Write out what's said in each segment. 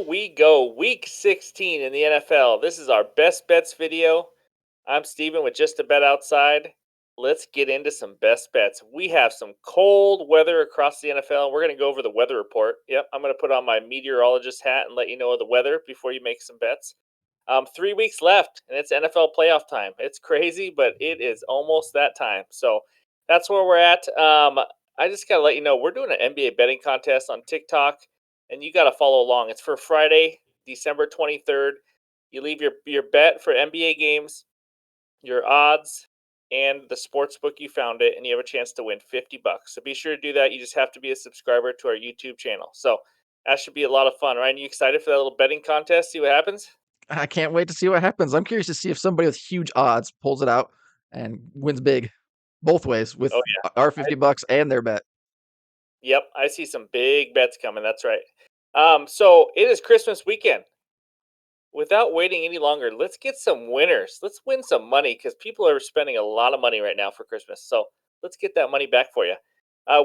we go. Week 16 in the NFL. This is our best bets video. I'm Steven with Just a Bet Outside. Let's get into some best bets. We have some cold weather across the NFL. We're going to go over the weather report. Yep, I'm going to put on my meteorologist hat and let you know the weather before you make some bets. 3 weeks left, and it's NFL playoff time. It's crazy, but it is almost that time. So that's where we're at. I just got to let you know, we're doing an NBA betting contest on TikTok, and you got to follow along. It's for Friday, December 23rd. You leave your bet for NBA games, your odds, and the sports book you found it, and you have a chance to win $50. So be sure to do that. You just have to be a subscriber to our YouTube channel. So that should be a lot of fun. Ryan, you excited for that little betting contest? See what happens? I can't wait to see what happens. I'm curious to see if somebody with huge odds pulls it out and wins big both ways with Oh our yeah. 50 bucks and their bet. Yep, I see some big bets coming. That's right. So it is Christmas weekend. Without waiting any longer, let's get some winners. Let's win some money because people are spending a lot of money right now for Christmas. So let's get that money back for you.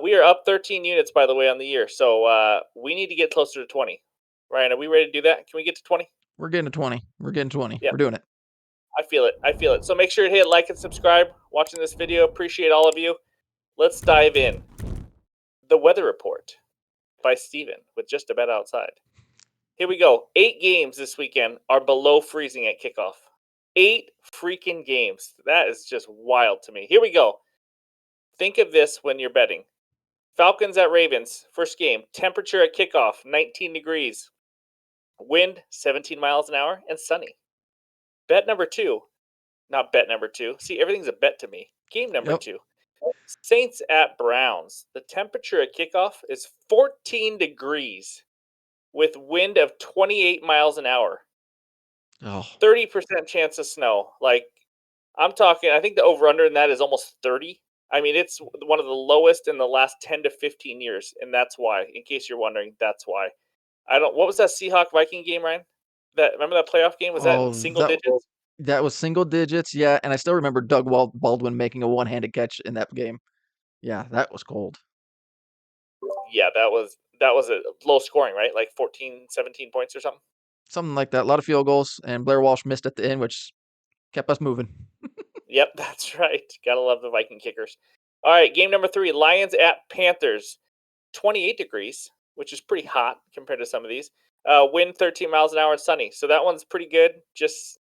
We are up 13 units, by the way, on the year. So we need to get closer to 20. Ryan, are we ready to do that? Can we get to 20? We're getting to 20. We're getting 20. Yeah, We're doing it. I feel it. I feel it. So make sure to hit like and subscribe. Watching this video, appreciate all of you. Let's dive in. The weather report by Steven with Just a Bet Outside. Here we go. 8 games this weekend are below freezing at kickoff. 8 freaking games. That is just wild to me. Here we go. Think of this when you're betting. Falcons at Ravens, first game. Temperature at kickoff, 19 degrees. Wind, 17 miles an hour, and sunny. Bet number 2. Not bet number 2. See, everything's a bet to me. Game number Yep. 2. Saints at Browns. The temperature at kickoff is 14 degrees with wind of 28 miles an hour. Oh, 30% chance of snow. Like, I'm talking, I think the over under in that is almost 30. I mean, it's one of the lowest in the last 10 to 15 years. And that's why, in case you're wondering, that's why. What was that Seahawk Viking game, Ryan? Remember that playoff game? Was that in oh, single digits? that was single digits. Yeah. And I still remember Doug Baldwin making a one-handed catch in that game. Yeah, that was cold. Yeah, that was a low scoring, right? Like 14, 17 points or something. Something like that. A lot of field goals, and Blair Walsh missed at the end, which kept us moving. Yep, that's right. Gotta love the Viking kickers. All right, game number 3, Lions at Panthers. 28 degrees, which is pretty hot compared to some of these. Wind 13 miles an hour and sunny. So that one's pretty good. Just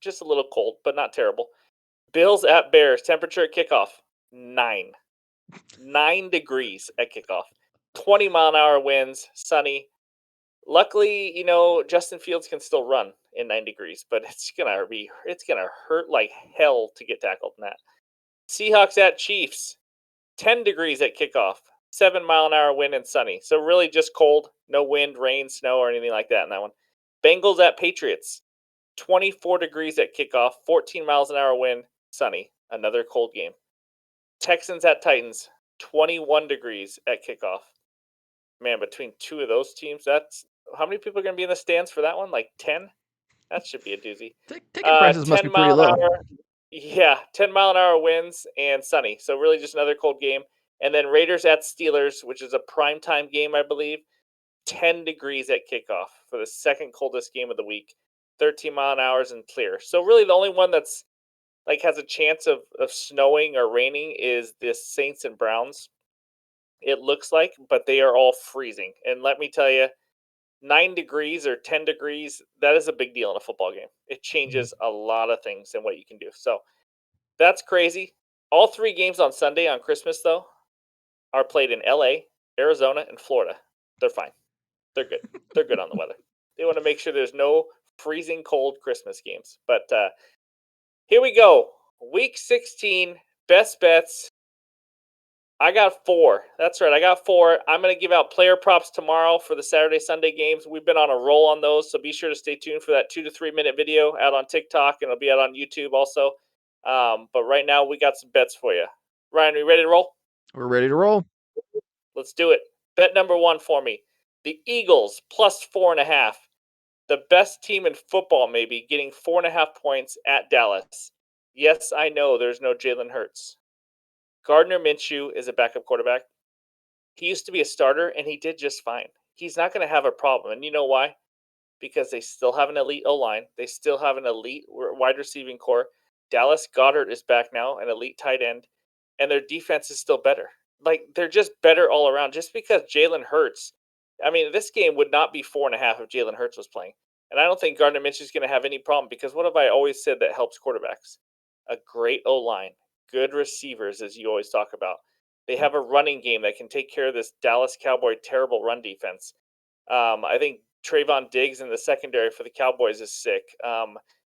a little cold, but not terrible. Bills at Bears. Temperature at kickoff, 9. 9 degrees at kickoff. 20-mile-an-hour winds, sunny. Luckily, Justin Fields can still run in 9 degrees, but it's gonna hurt like hell to get tackled in that. Seahawks at Chiefs. 10 degrees at kickoff, 7-mile-an-hour wind and sunny. So really just cold, no wind, rain, snow, or anything like that in that one. Bengals at Patriots, 24 degrees at kickoff, 14 miles an hour wind, sunny. Another cold game. Texans at Titans, 21 degrees at kickoff. Man, between two of those teams, that's how many people are going to be in the stands for that one? Like 10? That should be a doozy. Ticket prices must be 10 pretty mile an low. hour. Yeah, 10 mile an hour winds and sunny. So really just another cold game. And then Raiders at Steelers, which is a primetime game, I believe. 10 degrees at kickoff for the second coldest game of the week. 13 mile an hour and clear. So really the only one that's like has a chance of snowing or raining is this Saints and Browns. It looks like, but they are all freezing. And let me tell you, 9 degrees or 10 degrees, that is a big deal in a football game. It changes a lot of things in what you can do. So that's crazy. All 3 games on Sunday on Christmas, though, are played in LA, Arizona, and Florida. They're fine. They're good. They're good on the weather. They want to make sure there's no freezing cold Christmas games. But here we go. Week 16, best bets. I got 4. That's right. I got 4. I'm going to give out player props tomorrow for the Saturday, Sunday games. We've been on a roll on those, so be sure to stay tuned for that 2 to 3 minute video out on TikTok, and it'll be out on YouTube also. But right now, we got some bets for you. Ryan, are you ready to roll? We're ready to roll. Let's do it. Bet number 1 for me. The Eagles plus 4.5. The best team in football, maybe, getting 4.5 points at Dallas. Yes, I know there's no Jalen Hurts. Gardner Minshew is a backup quarterback. He used to be a starter, and he did just fine. He's not going to have a problem. And you know why? because they still have an elite O line. They still have an elite wide receiving core. Dallas Goddard is back now, an elite tight end, and their defense is still better. Like they're just better all around. Just because Jalen Hurts, I mean, this game would not be 4.5 if Jalen Hurts was playing. And I don't think Gardner Minshew is going to have any problem because what have I always said that helps quarterbacks? A great O line, good receivers, as you always talk about. They Yep. have a running game that can take care of this Dallas Cowboy terrible run defense. I think Trayvon Diggs in the secondary for the Cowboys is sick.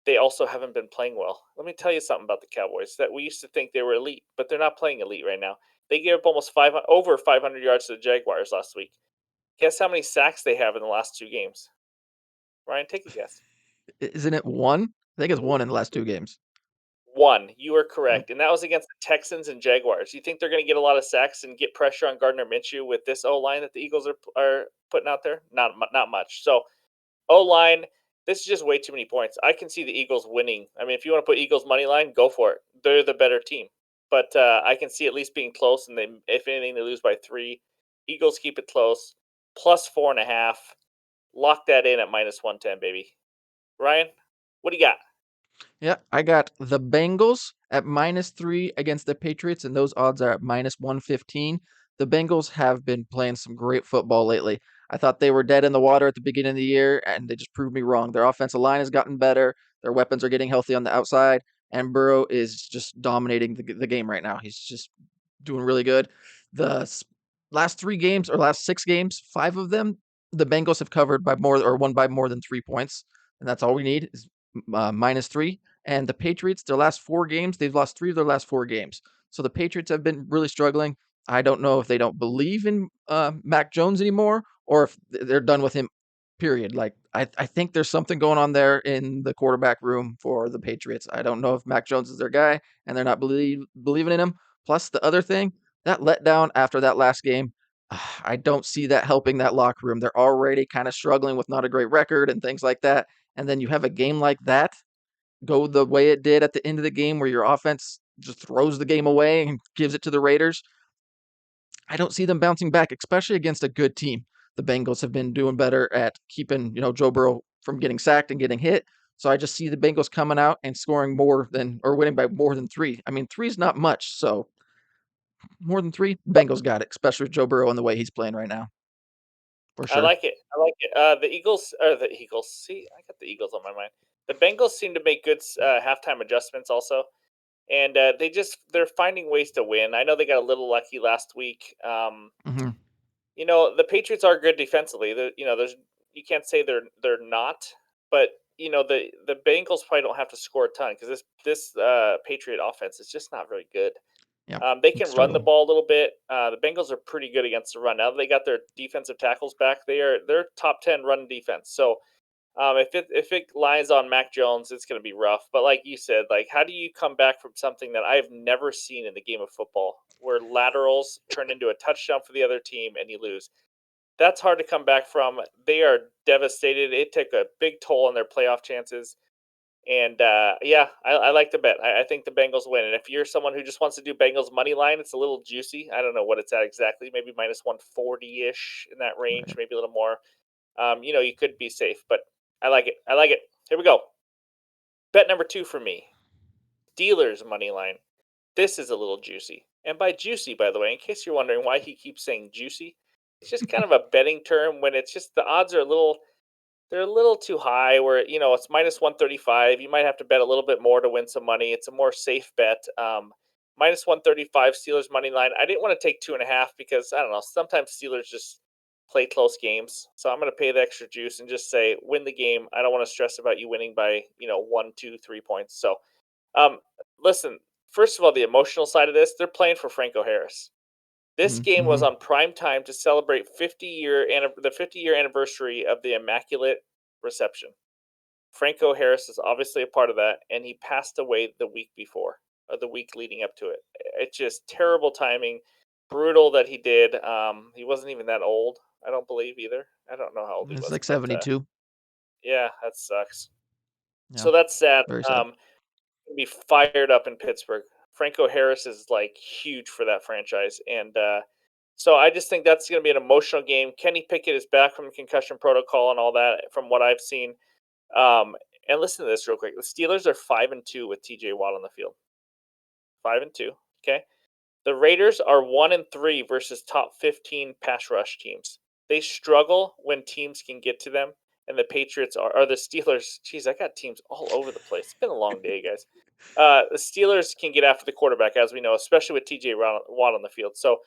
They also haven't been playing well. Let me tell you something about the Cowboys that we used to think they were elite, but they're not playing elite right now. They gave up almost over 500 yards to the Jaguars last week. Guess how many sacks they have in the last 2 games? Ryan, take a guess. Isn't it one? I think it's one in the last 2 games. One. You are Yep. correct, and that was against the Texans and Jaguars. You think they're going to get a lot of sacks and get pressure on Gardner Minshew with this O line that the Eagles are putting out there? Not much. So O line, this is just way too many points. I can see the Eagles winning. I mean, if you want to put Eagles money line, go for it. They're the better team, but I can see at least being close. And they, if anything, they lose by 3. Eagles keep it close. Plus 4.5. Lock that in at -110, baby. Ryan, what do you got? Yeah, I got the Bengals at -3 against the Patriots, and those odds are at -115. The Bengals have been playing some great football lately. I thought they were dead in the water at the beginning of the year, and they just proved me wrong. Their offensive line has gotten better. Their weapons are getting healthy on the outside, and Burrow is just dominating the game right now. He's just doing really good. The last 3 games or last 6 games, 5 of them, the Bengals have covered by more or won by more than 3 points, and that's all we need is -3. And the Patriots, their last 4 games, they've lost 3 of their last 4 games. So the Patriots have been really struggling. I don't know if they don't believe in Mac Jones anymore or if they're done with him. Period. Like I think there's something going on there in the quarterback room for the Patriots. I don't know if Mac Jones is their guy and they're not believing in him. Plus the other thing, that letdown after that last game, I don't see that helping that locker room. They're already kind of struggling with not a great record and things like that. And then you have a game like that go the way it did at the end of the game where your offense just throws the game away and gives it to the Raiders. I don't see them bouncing back, especially against a good team. The Bengals have been doing better at keeping, Joe Burrow from getting sacked and getting hit. So I just see the Bengals coming out and scoring more than or winning by more than 3. I mean, 3 is not much, so more than 3, Bengals got it, especially with Joe Burrow and the way he's playing right now, for I sure. like it. I like it. The Eagles or the Eagles. See, I got the Eagles on my mind. The Bengals seem to make good halftime adjustments also, and they're finding ways to win. I know they got a little lucky last week. Hmm. The Patriots are good defensively. There's you can't say they're not, but the Bengals probably don't have to score a ton because this Patriot offense is just not very good. Yeah, They it's can run the struggling. ball a little bit. The Bengals are pretty good against the run. Now that they got their defensive tackles back, they're top 10 run defense. So if it lies on Mac Jones, it's going to be rough. But like you said, like how do you come back from something that I've never seen in the game of football, where laterals turn into a touchdown for the other team and you lose? That's hard to come back from. They are devastated. It took a big toll on their playoff chances. And yeah, I like the bet. I think the Bengals win. And if you're someone who just wants to do Bengals money line, it's a little juicy. I don't know what it's at exactly. Maybe -140 ish in that range, Right. maybe a little more. You could be safe, but I like it. I like it. Here we go. Bet number 2 for me. Steelers money line. This is a little juicy. And by juicy, by the way, in case you're wondering why he keeps saying juicy, it's just kind of a betting term when it's just the odds are they're a little too high where it's -135. You might have to bet a little bit more to win some money. It's a more safe bet. -135 Steelers money line. I didn't want to take 2.5 because I don't know. Sometimes Steelers just play close games, so I'm going to pay the extra juice and just say win the game. I don't want to stress about you winning by 1, 2, 3 points. So, um, listen. First of all, the emotional side of this, they're playing for Franco Harris. This game was Mm-hmm. on prime time to celebrate the 50-year anniversary of the Immaculate Reception. Franco Harris is obviously a part of that, and he passed away the week before, or the week leading up to it. It's just terrible timing, brutal that he did. He wasn't even that old, I don't believe either. I don't know how old he It's was, like but 72. yeah, that sucks. Yeah, So that's sad. very sad. Be fired up in Pittsburgh. Franco Harris is like huge for that franchise, and So I just think that's going to be an emotional game. Kenny Pickett is back from concussion protocol and all that, from what I've seen. Um, and listen to this real quick: the Steelers are 5-2 with T.J. Watt on the field. 5-2. Okay. The Raiders are 1-3 versus top 15 pass rush teams. They struggle when teams can get to them, and the Patriots are the Steelers. Geez, I got teams all over the place. It's been a long day, guys. The Steelers can get after the quarterback, as we know, especially with T.J. Watt on the field. So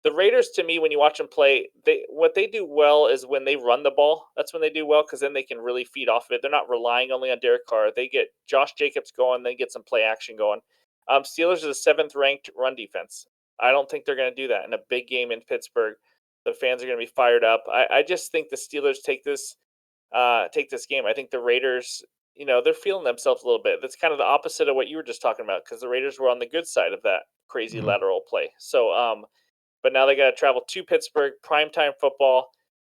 the Raiders, to me, when you watch them play, what they do well is when they run the ball. That's when they do well because then they can really feed off of it. They're not relying only on Derek Carr. They get Josh Jacobs going, then get some play action going. Steelers are the seventh ranked run defense. I don't think they're going to do that in a big game in Pittsburgh. The fans are going to be fired up. I just think the Steelers take this game. I think the Raiders, they're feeling themselves a little bit. That's kind of the opposite of what you were just talking about because the Raiders were on the good side of that crazy Mhm. lateral play. So, but now they got to travel to Pittsburgh, primetime football,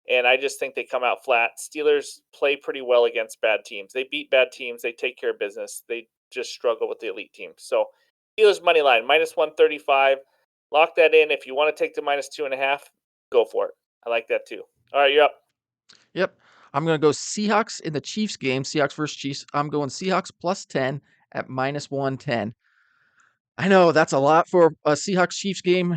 and I just think they come out flat. Steelers play pretty well against bad teams. They beat bad teams. They take care of business. They just struggle with the elite teams. So Steelers money line -135. Lock that in. If you want to take the -2.5, go for it. I like that too. All right, you're up. Yep. I'm going to go Seahawks in the Chiefs game, Seahawks versus Chiefs. I'm going Seahawks +10 at -110. I know that's a lot for a Seahawks Chiefs game.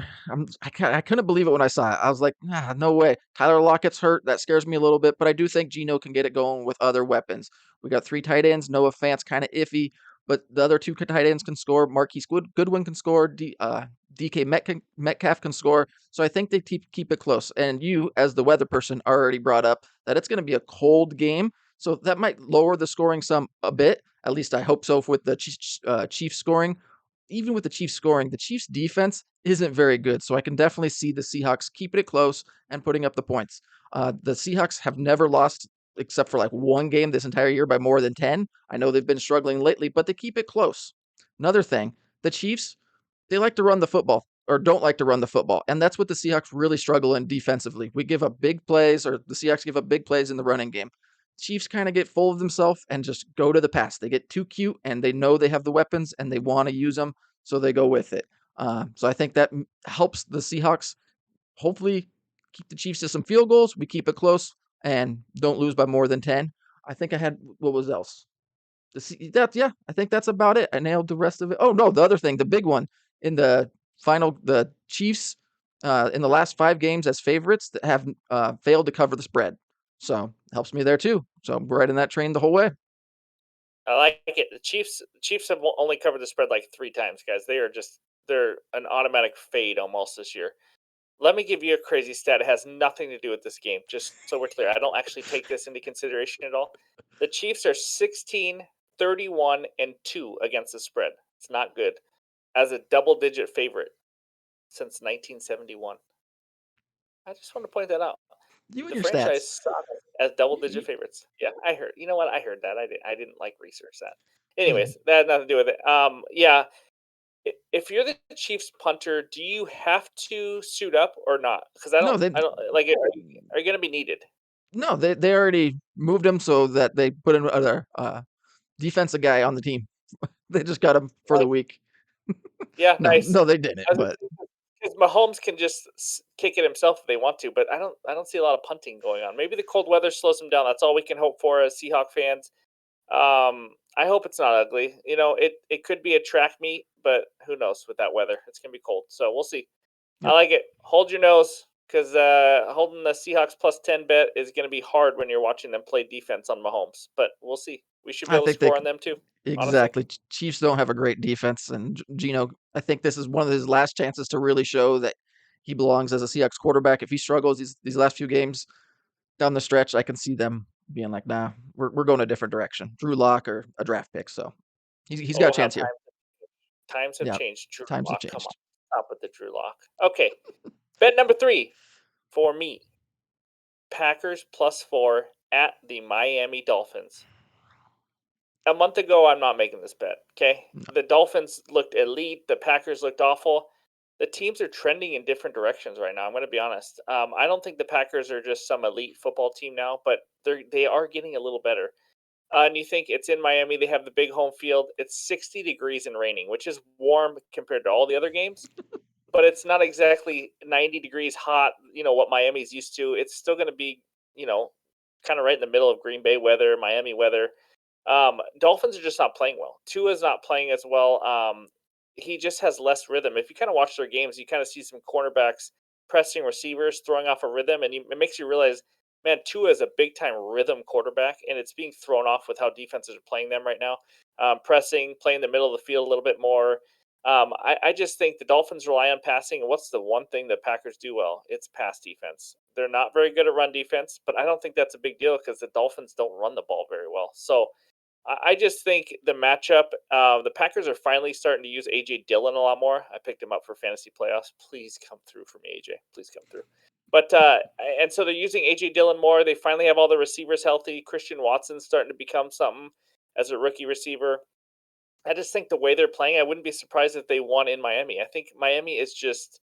I couldn't believe it when I saw it. I was like, no way. Tyler Lockett's hurt. That scares me a little bit, but I do think Geno can get it going with other weapons. We got 3 tight ends. Noah Fant's kind of iffy, but the other 2 tight ends can score. Marquise Goodwin can score. DK Metcalf can score. So I think they keep it close. And you, as the weather person, already brought up that it's going to be a cold game. So that might lower the scoring some a bit. At least I hope so with the Chiefs scoring. Even with the Chiefs scoring, the Chiefs defense isn't very good. So I can definitely see the Seahawks keeping it close and putting up the points. The Seahawks have never lost except for like one game this entire year by more than 10. I know they've been struggling lately, but they keep it close. Another thing, the Chiefs, they like to run the football or don't like to run the football. And that's what the Seahawks really struggle in defensively. We give up big plays, or the Seahawks give up big plays in the running game. Chiefs kind of get full of themselves and just go to the pass. They get too cute and they know they have the weapons and they want to use them, so they go with it. So I think that helps the Seahawks hopefully keep the Chiefs to some field goals. We keep it close and don't lose by more than 10. I think I had what was else? I think that's about it. I nailed the rest of it. Oh no, the other thing, the big one in the final, the Chiefs in the last 5 games as favorites that have failed to cover the spread. So helps me there too. So I'm riding that train the whole way. I like it. The Chiefs have only covered the spread like 3 times, guys. They're an automatic fade almost this year. Let me give you a crazy stat. It has nothing to do with this game, just so we're clear. I don't actually take this into consideration at all. The Chiefs are 16, 31, and 2 against the spread. It's not good. As a double digit favorite since 1971. I just want to point that out. You and The your franchise stats. sucks as double digit You, favorites. Yeah, I heard. You know what? I heard that. I didn't like research that. mhm. Anyways, that had nothing to do with it. Yeah. If you're the Chiefs punter, do you have to suit up or not? Because I No, don't, they I don't like. Are you going to be needed? no, they already moved him so that they put another defensive guy on the team. They just got him for the Like, week. yeah, No, nice. no, they didn't. But Because Mahomes can just kick it himself if they want to, but I don't see a lot of punting going on. Maybe the cold weather slows them down. That's all we can hope for as Seahawk fans. I hope it's not ugly. It could be a track meet, but who knows with that weather? It's gonna be cold, so we'll see. I yep, like it. Hold your nose because holding the Seahawks +10 bet is gonna be hard when you're watching them play defense on Mahomes. But we'll see. We should be I able to think they score on them too. Honestly. exactly. Chiefs don't have a great defense, and Gino. I think this is one of his last chances to really show that he belongs as a Seahawks quarterback. If he struggles these last few games down the stretch, I can see them being like, "Nah, we're going a different direction." Drew Lock or a draft pick, so he's got a Oh, how chance here. times have Yeah, changed. Drew times have Lock, come on, changed. stop with the Drew Lock. Okay, bet number 3 for me: Packers +4 at the Miami Dolphins. A month ago, I'm not making this bet. Okay, No. the Dolphins looked elite. The Packers looked awful. The teams are trending in different directions right now. I'm going to be honest. I don't think the Packers are just some elite football team now, but they are getting a little better. And you think it's in Miami? They have the big home field. It's 60 degrees and raining, which is warm compared to all the other games. but it's not exactly 90 degrees hot, what Miami's used to. It's still going to be, kind of right in the middle of Green Bay weather, Miami weather. Dolphins are just not playing well. Tua's not playing as well. He just has less rhythm. If you kind of watch their games, you kind of see some cornerbacks pressing receivers, throwing off a rhythm, and it makes you realize, man, Tua is a big time rhythm quarterback, and it's being thrown off with how defenses are playing them right now. Pressing, playing the middle of the field a little bit more. I just think the Dolphins rely on passing, and what's the one thing the Packers do well? It's pass defense. They're not very good at run defense, but I don't think that's a big deal because the Dolphins don't run the ball very well. So I just think the matchup, the Packers are finally starting to use A.J. Dillon a lot more. I picked him up for fantasy playoffs. Please come through for me, A.J. Please come through. But and so they're using A.J. Dillon more. They finally have all the receivers healthy. Christian Watson's starting to become something as a rookie receiver. I just think the way they're playing, I wouldn't be surprised if they won in Miami. I think Miami is just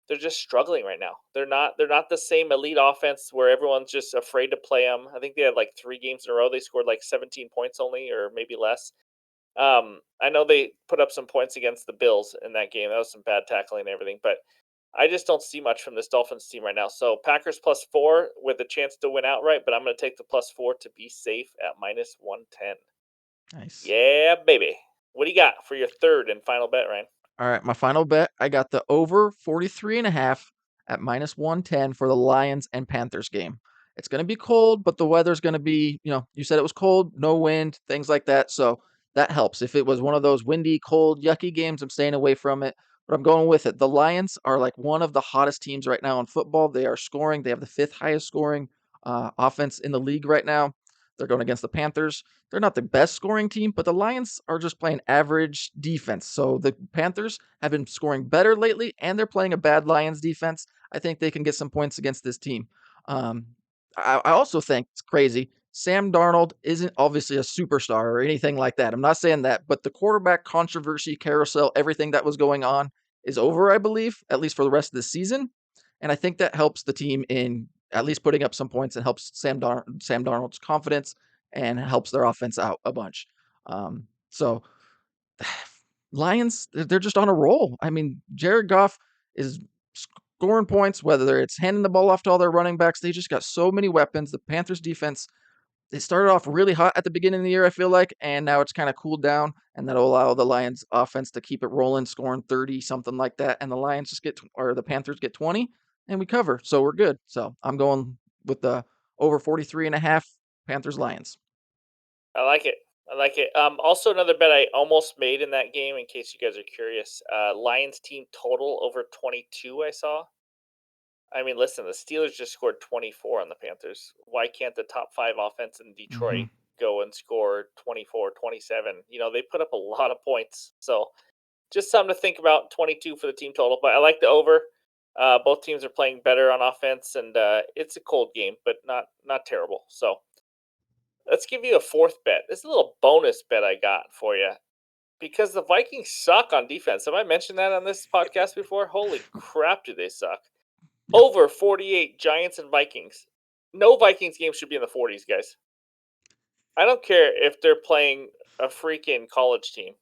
they're just struggling right now. They're not the same elite offense where everyone's just afraid to play them. I think they had like 3 games in a row they scored like 17 points only or maybe less. I know they put up some points against the Bills in that game. That was some bad tackling and everything, but I just don't see much from this Dolphins team right now. So Packers +4 with a chance to win outright, but I'm going to take the +4 to be safe at -110. Nice. Yeah, baby. What do you got for your third and final bet, Ryan? All right, my final bet, I got the over 43.5 at -110 for the Lions and Panthers game. It's going to be cold, but the weather's going to be, you said it was cold, no wind, things like that. So that helps. If it was one of those windy, cold, yucky games, I'm staying away from it, but I'm going with it. The Lions are like one of the hottest teams right now in football. They are scoring. They have the fifth highest scoring offense in the league right now. They're going against the Panthers. They're not the best scoring team, but the Lions are just playing average defense. So the Panthers have been scoring better lately, and they're playing a bad Lions defense. I think they can get some points against this team. Um, I also think it's crazy. Sam Darnold isn't obviously a superstar or anything like that. I'm not saying that, but the quarterback controversy carousel, everything that was going on is over, I believe, at least for the rest of the season. And I think that helps the team in at least putting up some points and helps Sam Darnold's confidence and helps their offense out a bunch. So Lions, they're just on a roll. I mean, Jared Goff is scoring points, whether it's handing the ball off to all their running backs. They just got so many weapons. The Panthers defense, they started off really hot at the beginning of the year, I feel like, and now it's kind of cooled down, and that'll allow the Lions offense to keep it rolling, scoring 30, something like that. And the Lions or the Panthers get 20, and we cover. So we're good. So I'm going with the over 43.5 Panthers Lions. I like it. I like it. Also, another bet I almost made in that game, in case you guys are curious, Lions team total over 22. I saw. I mean, listen, the Steelers just scored 24 on the Panthers. Why can't the top 5 offense in Mm-hmm. Detroit go and score 24, 27? They put up a lot of points. So just something to think about. 22 for the team total, but I like the over. Both teams are playing better on offense, and it's a cold game, but not terrible. So let's give you a fourth bet. This is a little bonus bet I got for you because the Vikings suck on defense. Have I mentioned that on this podcast before? Holy crap, do they suck? Yep. Over 48 Giants and Vikings. No Vikings game should be in the 40s, guys. I don't care if they're playing a freaking college team.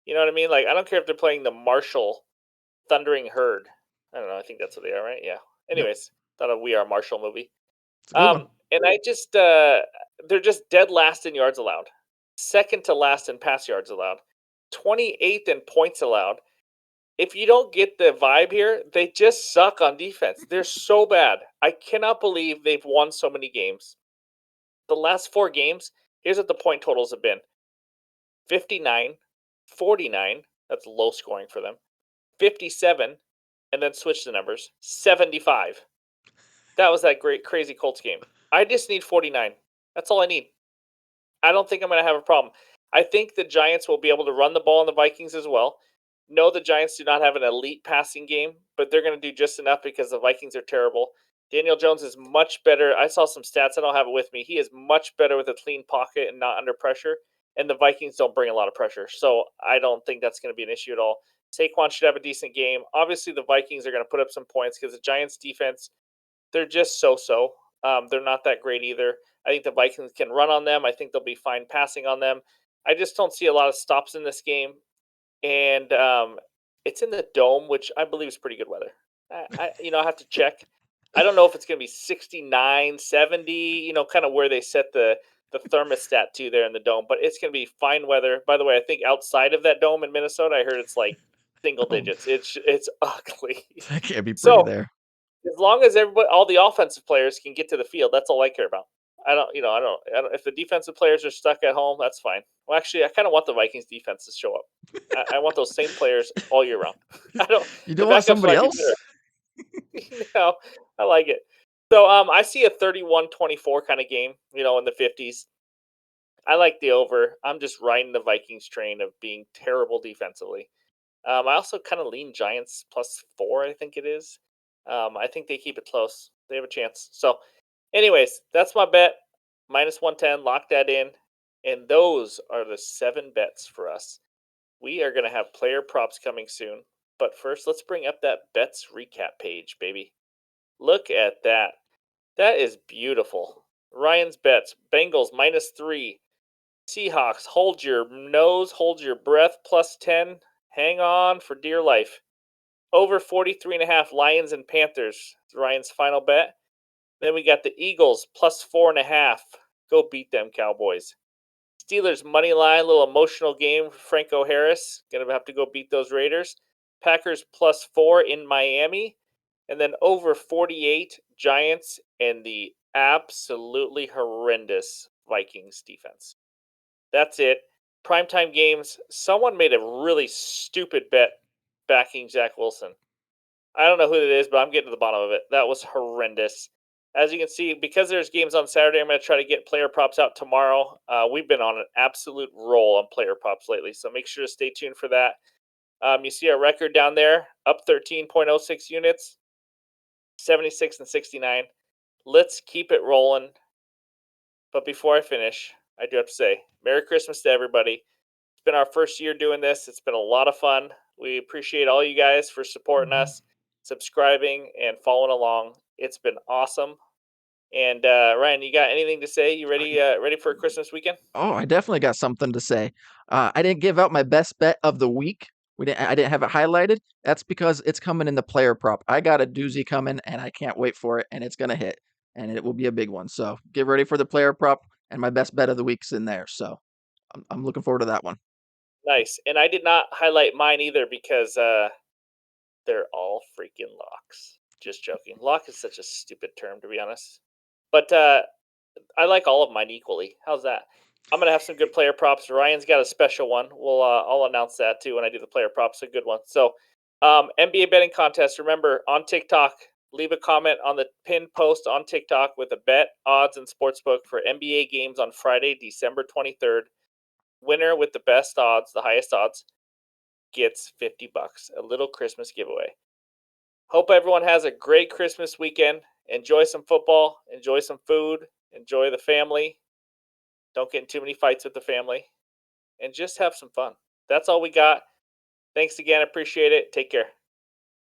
You know what I mean? Like, I don't care if they're playing the Marshall Thundering Herd. I don't know. I think that's what they are, right? Yeah. Yep. Anyways, thought a We Are Marshall movie. It's a good one. And I just, they're just dead last in yards allowed, second to last in pass yards allowed, 28th in points allowed. If you don't get the vibe here, they just suck on defense. They're so bad. I cannot believe they've won so many games. The last 4 games, here's what the point totals have been: 59, 49, that's low scoring for them, 57, and then switch the numbers, 75. That was that great, crazy Colts game. I just need 49. That's all I need. I don't think I'm going to have a problem. I think the Giants will be able to run the ball on the Vikings as well. No, the Giants do not have an elite passing game, but they're going to do just enough because the Vikings are terrible. Daniel Jones is much better. I saw some stats. I don't have it with me. He is much better with a clean pocket and not under pressure. And the Vikings don't bring a lot of pressure. So I don't think that's going to be an issue at all. Saquon should have a decent game. Obviously, the Vikings are going to put up some points because the Giants' defense, they're just so-so. They're not that great either. I think the Vikings can run on them. I think they'll be fine passing on them. I just don't see a lot of stops in this game, and It's in the dome, which I believe is pretty good weather. I have to check. I don't know if it's going to be 69, 70, kind of where they set the thermostat to there in the dome, but it's going to be fine weather. By the way, I think outside of that dome in Minnesota, I heard it's like single Oh, digits. It's ugly. that can't be pretty So, there. as long as all the offensive players can get to the field, that's all I care about. I don't. If the defensive players are stuck at home, that's fine. Well, actually, I kind of want the Vikings defense to show up. I want those same players all year round. I don't. You The don't want backups somebody might be else? better. No, I like it. So, I see a 31-24 kind of game. In the 50s. I like the over. I'm just riding the Vikings train of being terrible defensively. I also kind of lean Giants +4, I think it is. I think they keep it close. They have a chance. So, anyways, that's my bet. -110, lock that in. And those are the 7 bets for us. We are going to have player props coming soon. But first, let's bring up that bets recap page, baby. Look at that. That is beautiful. Ryan's bets Bengals -3. Seahawks, hold your nose, hold your breath, +10. Hang on for dear life. Over 43.5 Lions and Panthers. Ryan's final bet. Then we got the Eagles +4.5. Go beat them, Cowboys. Steelers money line, little emotional game for Franco Harris. Gonna have to go beat those Raiders. Packers +4 in Miami. And then over 48 Giants and the absolutely horrendous Vikings defense. That's it. Primetime games. Someone made a really stupid bet backing Zach Wilson. I don't know who it is, but I'm getting to the bottom of it. That was horrendous. As you can see, because there's games on Saturday, I'm going to try to get player props out tomorrow. We've been on an absolute roll on player props lately, so make sure to stay tuned for that. You see our record down there, up 13.06 units, 76 and 69. Let's keep it rolling. But before I finish, I do have to say Merry Christmas to everybody. It's been our first year doing this. It's been a lot of fun. We appreciate all you guys for supporting Mhm. us, subscribing, and following along. It's been awesome. And Ryan, you got anything to say? You ready for a Christmas weekend? Oh, I definitely got something to say. I didn't give out my best bet of the week. I didn't have it highlighted. That's because it's coming in the player prop. I got a doozy coming, and I can't wait for it, and it's gonna hit, and it will be a big one. So get ready for the player prop, and my best bet of the week's in there. So I'm looking forward to that one. Nice. And I did not highlight mine either because they're all freaking locks. Just joking. Lock is such a stupid term, to be honest. But I like all of mine equally. How's that? I'm gonna have some good player props. Ryan's got a special one. I'll announce that too when I do the player props. A good one. So, NBA betting contest. Remember on TikTok, leave a comment on the pinned post on TikTok with a bet, odds, and sportsbook for NBA games on Friday, December 23rd. Winner with the best odds, the highest odds, gets $50. A little Christmas giveaway. Hope everyone has a great Christmas weekend. Enjoy some football. Enjoy some food. Enjoy the family. Don't get in too many fights with the family. And just have some fun. That's all we got. Thanks again. Appreciate it. Take care.